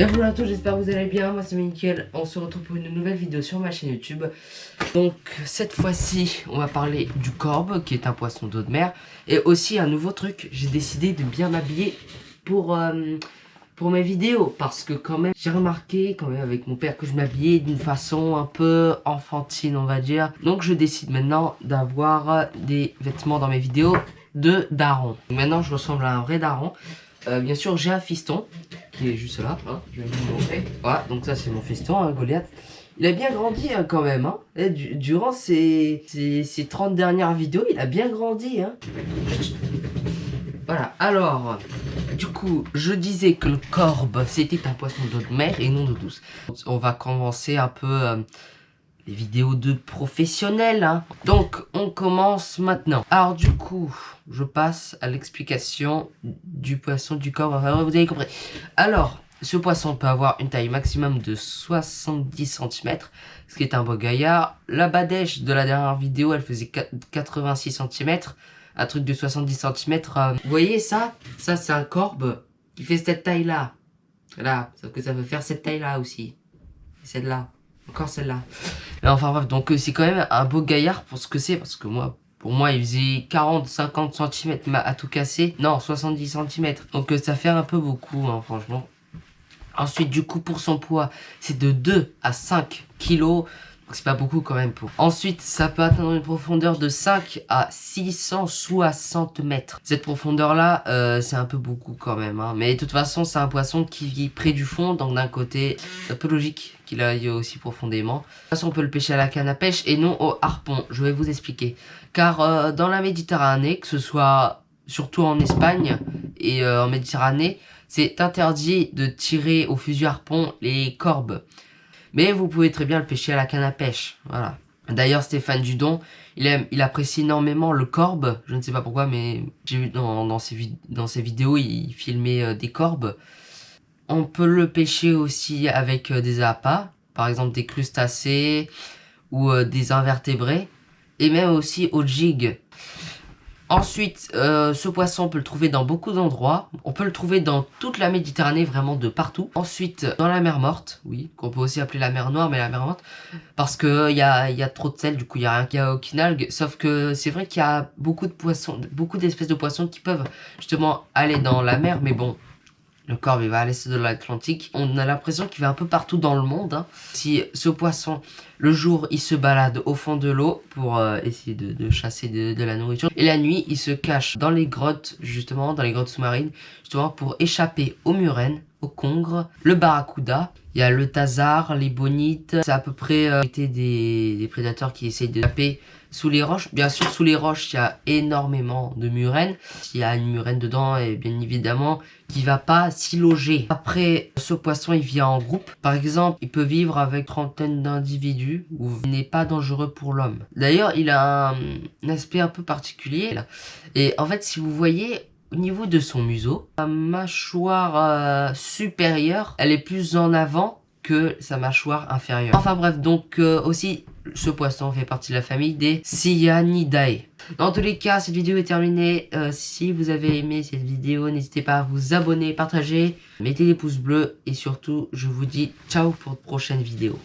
Et voilà à tous, j'espère que vous allez bien, moi c'est Mickaël, on se retrouve pour une nouvelle vidéo sur ma chaîne YouTube. Donc cette fois-ci, on va parler du corbe, qui est un poisson d'eau de mer. Et aussi un nouveau truc, j'ai décidé de bien m'habiller pour mes vidéos. Parce que quand même, j'ai remarqué quand même avec mon père que je m'habillais d'une façon un peu enfantine, on va dire. Donc je décide maintenant d'avoir des vêtements dans mes vidéos de daron. Maintenant je ressemble à un vrai daron. Bien sûr j'ai un fiston qui est juste là, hein, je vais vous montrer. Voilà, donc ça c'est mon fiston, hein, Goliath. Il a bien grandi hein, quand même, hein. Et durant ces 30 dernières vidéos, il a bien grandi. Hein. Voilà, alors, du coup, je disais que le corbe, c'était un poisson d'eau de mer et non d'eau douce. On va commencer un peu les vidéos de professionnels. Hein. Donc, on commence maintenant. Alors, du coup, je passe à l'explication du poisson du corbe. Enfin, vous avez compris. Alors, ce poisson peut avoir une taille maximum de 70 cm, ce qui est un beau gaillard. La badèche de la dernière vidéo, elle faisait 86 cm. Un truc de 70 cm. Vous voyez ça? Ça, c'est un corbe qui fait cette taille-là. Là, sauf que ça veut faire cette taille-là aussi. Celle-là. Encore celle-là. Enfin bref, donc c'est quand même un beau gaillard pour ce que c'est. Parce que moi, pour moi, il faisait 40-50 cm à tout casser. Non, 70 cm. Donc ça fait un peu beaucoup, hein, franchement. Ensuite, du coup, pour son poids, c'est de 2 à 5 kg. Donc c'est pas beaucoup quand même pour. Ensuite, ça peut atteindre une profondeur de 5 à 660 mètres. Cette profondeur-là, c'est un peu beaucoup quand même. Hein. Mais de toute façon, c'est un poisson qui vit près du fond. Donc d'un côté, c'est un peu logique qu'il aille aussi profondément. De toute façon, on peut le pêcher à la canne à pêche et non au harpon. Je vais vous expliquer. Car dans la Méditerranée, que ce soit surtout en Espagne et en Méditerranée, c'est interdit de tirer au fusil harpon les corbes. Mais vous pouvez très bien le pêcher à la canne à pêche. Voilà. D'ailleurs, Stéphane Dudon, il apprécie énormément le corbe. Je ne sais pas pourquoi, mais j'ai vu dans ses vidéos, il filmait des corbes. On peut le pêcher aussi avec des appâts. Par exemple, des crustacés ou des invertébrés. Et même aussi au jig. Ensuite, ce poisson, on peut le trouver dans beaucoup d'endroits. On peut le trouver dans toute la Méditerranée, vraiment de partout. Ensuite, dans la mer morte, oui, qu'on peut aussi appeler la mer Noire, mais la mer morte. Parce que y a trop de sel, du coup, il n'y a rien qu'il y a aucune algue. Sauf que c'est vrai qu'il y a beaucoup de poissons, beaucoup d'espèces de poissons qui peuvent justement aller dans la mer. Mais bon, le corbe, il va à l'est de l'Atlantique. On a l'impression qu'il va un peu partout dans le monde. Hein. Si ce poisson, le jour, il se balade au fond de l'eau pour essayer de chasser de la nourriture. Et la nuit, il se cache dans les grottes, justement, dans les grottes sous-marines, justement pour échapper aux murènes, aux congres, le barracuda. Il y a le thazard, les bonites. C'est à peu près des prédateurs qui essayent de taper sous les roches. Bien sûr, sous les roches, il y a énormément de murènes. S'il y a une murène dedans, et bien évidemment, qui va pas s'y loger. Après, ce poisson, il vit en groupe. Par exemple, il peut vivre avec trentaine d'individus ou il n'est pas dangereux pour l'homme. D'ailleurs, il a un aspect un peu particulier. Là. Et en fait, si vous voyez, au niveau de son museau, sa mâchoire supérieure, elle est plus en avant que sa mâchoire inférieure. Enfin bref, donc aussi, ce poisson fait partie de la famille des Cyanidae. Dans tous les cas, cette vidéo est terminée. Si vous avez aimé cette vidéo, n'hésitez pas à vous abonner, partager, mettez des pouces bleus et surtout, je vous dis ciao pour de prochaines vidéos.